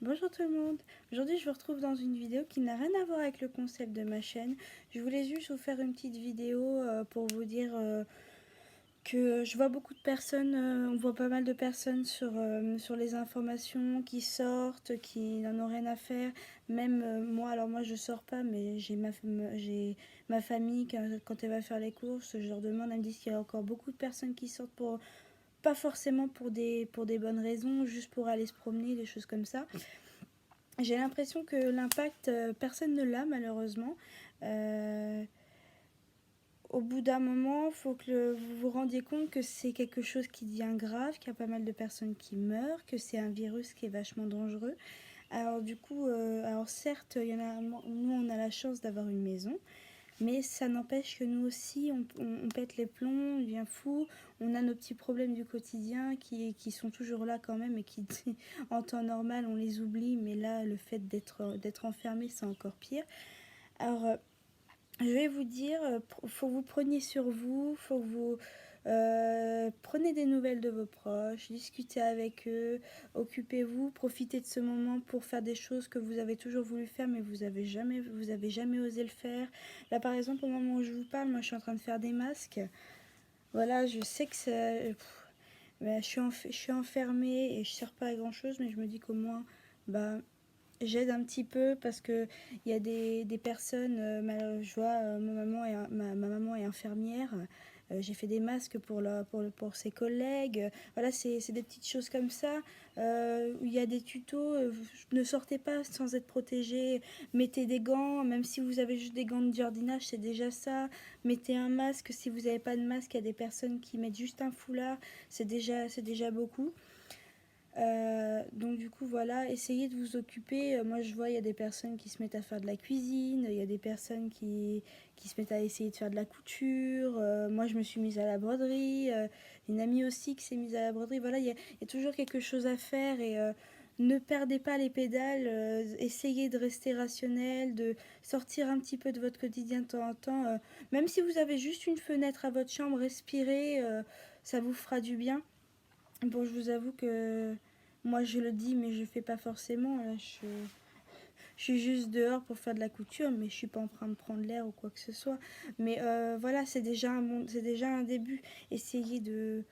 Bonjour tout le monde, aujourd'hui je vous retrouve dans une vidéo qui n'a rien à voir avec le concept de ma chaîne. Je voulais juste vous faire une petite vidéo pour vous dire que je vois beaucoup de personnes, on voit pas mal de personnes sur les informations qui sortent, qui n'en ont rien à faire. Même moi, alors moi je sors pas, mais j'ai ma famille quand elle va faire les courses, je leur demande, elles me disent qu'il y a encore beaucoup de personnes qui sortent pour, pas forcément pour des bonnes raisons, juste pour aller se promener, des choses comme ça. J'ai l'impression que l'impact, personne ne l'a malheureusement. Euh, Au bout d'un moment, il faut que vous vous rendiez compte que c'est quelque chose qui devient grave, qu'il y a pas mal de personnes qui meurent, que c'est un virus qui est vachement dangereux. Alors du coup, alors certes, il y en a, nous on a la chance d'avoir une maison, mais ça n'empêche que nous aussi, on pète les plombs, on devient fou, on a nos petits problèmes du quotidien qui sont toujours là quand même et qui, en temps normal, on les oublie, mais là, le fait d'être enfermé, c'est encore pire. Alors, je vais vous dire, faut que vous preniez sur vous, faut que vous prenez des nouvelles de vos proches, discutez avec eux, occupez-vous, profitez de ce moment pour faire des choses que vous avez toujours voulu faire mais vous avez jamais osé le faire. Là par exemple au moment où je vous parle, moi je suis en train de faire des masques. Voilà, je sais que ben, je suis enfermée et je sers pas à grand chose, mais je me dis qu'au moins bah, j'aide un petit peu parce que il y a des personnes, je vois, ma maman est infirmière, j'ai fait des masques pour ses collègues, voilà, c'est des petites choses comme ça, où il y a des tutos, ne sortez pas sans être protégé, mettez des gants, même si vous avez juste des gants de jardinage, c'est déjà ça, mettez un masque, si vous n'avez pas de masque, il y a des personnes qui mettent juste un foulard, c'est déjà beaucoup. Donc du coup voilà, essayez de vous occuper. Moi je vois il y a des personnes qui se mettent à faire de la cuisine, il y a des personnes qui se mettent à essayer de faire de la couture. Moi je me suis mise à la broderie, une amie aussi qui s'est mise à la broderie. Voilà, il y a toujours quelque chose à faire et ne perdez pas les pédales, essayez de rester rationnel, de sortir un petit peu de votre quotidien de temps en temps. Même si vous avez juste une fenêtre à votre chambre, respirez, ça vous fera du bien. Bon, je vous avoue que moi je le dis, mais je fais pas forcément. Là, je suis juste dehors pour faire de la couture, mais je suis pas en train de prendre l'air ou quoi que ce soit. Mais voilà, c'est déjà un début. Essayez de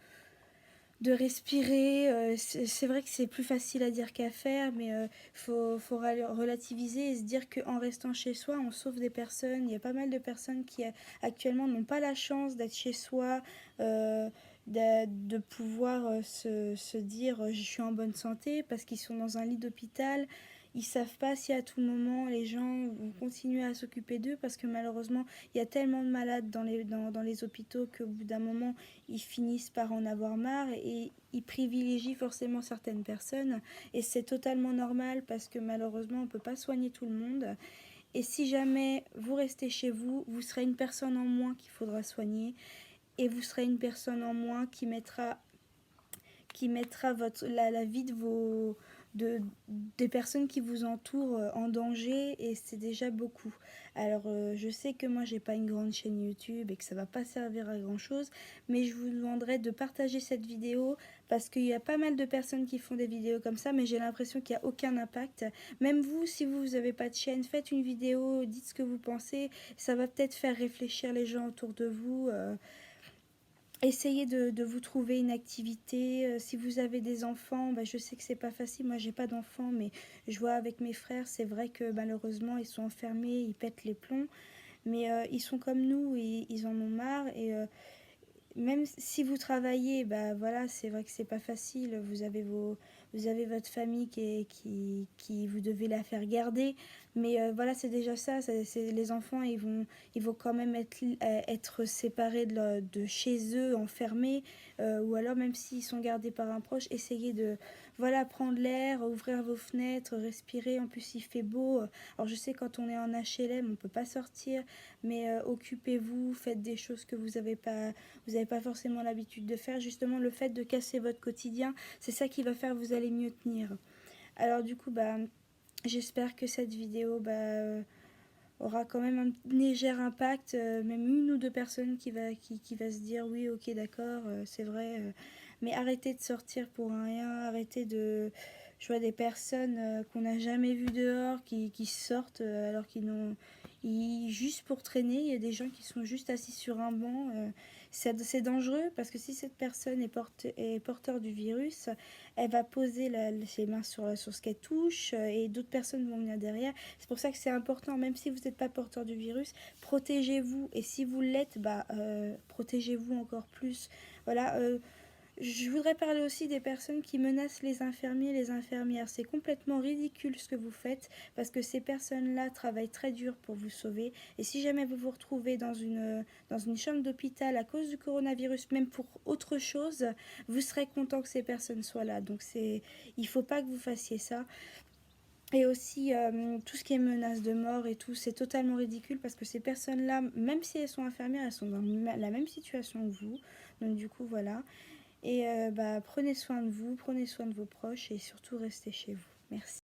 respirer. C'est vrai que c'est plus facile à dire qu'à faire, mais faut relativiser et se dire qu'en restant chez soi, on sauve des personnes. Il y a pas mal de personnes qui actuellement n'ont pas la chance d'être chez soi, de pouvoir se dire je suis en bonne santé parce qu'ils sont dans un lit d'hôpital. Ils savent pas si à tout moment les gens vont continuer à s'occuper d'eux parce que malheureusement il y a tellement de malades dans les hôpitaux qu'au bout d'un moment ils finissent par en avoir marre et ils privilégient forcément certaines personnes et c'est totalement normal parce que malheureusement on ne peut pas soigner tout le monde et si jamais vous restez chez vous, vous serez une personne en moins qu'il faudra soigner et vous serez une personne en moins qui mettra la vie de, des personnes qui vous entourent en danger et c'est déjà beaucoup. Alors je sais que moi j'ai pas une grande chaîne YouTube et que ça va pas servir à grand chose, mais je vous demanderai de partager cette vidéo parce qu'il y a pas mal de personnes qui font des vidéos comme ça, mais j'ai l'impression qu'il n'y a aucun impact. Même vous, si vous n'avez pas de chaîne, faites une vidéo, dites ce que vous pensez, ça va peut-être faire réfléchir les gens autour de vous. Essayez de vous trouver une activité. Si vous avez des enfants, bah, je sais que c'est pas facile. Moi, j'ai pas d'enfants, mais je vois avec mes frères, c'est vrai que malheureusement, ils sont enfermés, ils pètent les plombs. Mais ils sont comme nous, ils en ont marre. Et même si vous travaillez, bah voilà, c'est vrai que c'est pas facile. Vous avez votre famille qui vous devez la faire garder. Mais voilà, c'est déjà ça. Les enfants, ils vont quand même être séparés de chez eux, enfermés. Ou alors, même s'ils sont gardés par un proche, essayez de, voilà, prendre l'air, ouvrir vos fenêtres, respirer. En plus, il fait beau. Alors, je sais, quand on est en HLM, on peut pas sortir. Mais occupez-vous, faites des choses que vous n'avez pas forcément l'habitude de faire. Justement, le fait de casser votre quotidien, c'est ça qui va faire que vous allez mieux tenir. Alors du coup, bah, j'espère que cette vidéo aura quand même un léger impact, même une ou deux personnes qui va se dire oui, ok, d'accord, c'est vrai, mais arrêtez de sortir pour rien, arrêtez Je vois des personnes qu'on n'a jamais vues dehors qui sortent alors qu'ils n'ont... juste pour traîner, il y a des gens qui sont juste assis sur un banc. C'est dangereux parce que si cette personne est porteur du virus, elle va poser ses mains sur ce qu'elle touche et d'autres personnes vont venir derrière. C'est pour ça que c'est important, même si vous n'êtes pas porteur du virus, protégez-vous. Et si vous l'êtes, protégez-vous encore plus. Voilà. Je voudrais parler aussi des personnes qui menacent les infirmiers et les infirmières. C'est complètement ridicule ce que vous faites parce que ces personnes-là travaillent très dur pour vous sauver. Et si jamais vous vous retrouvez dans une chambre d'hôpital à cause du coronavirus, même pour autre chose, vous serez content que ces personnes soient là. Donc il ne faut pas que vous fassiez ça. Et aussi, tout ce qui est menace de mort et tout, c'est totalement ridicule parce que ces personnes-là, même si elles sont infirmières, elles sont dans la même situation que vous. Donc du coup, voilà. Et prenez soin de vous, prenez soin de vos proches et surtout restez chez vous. Merci.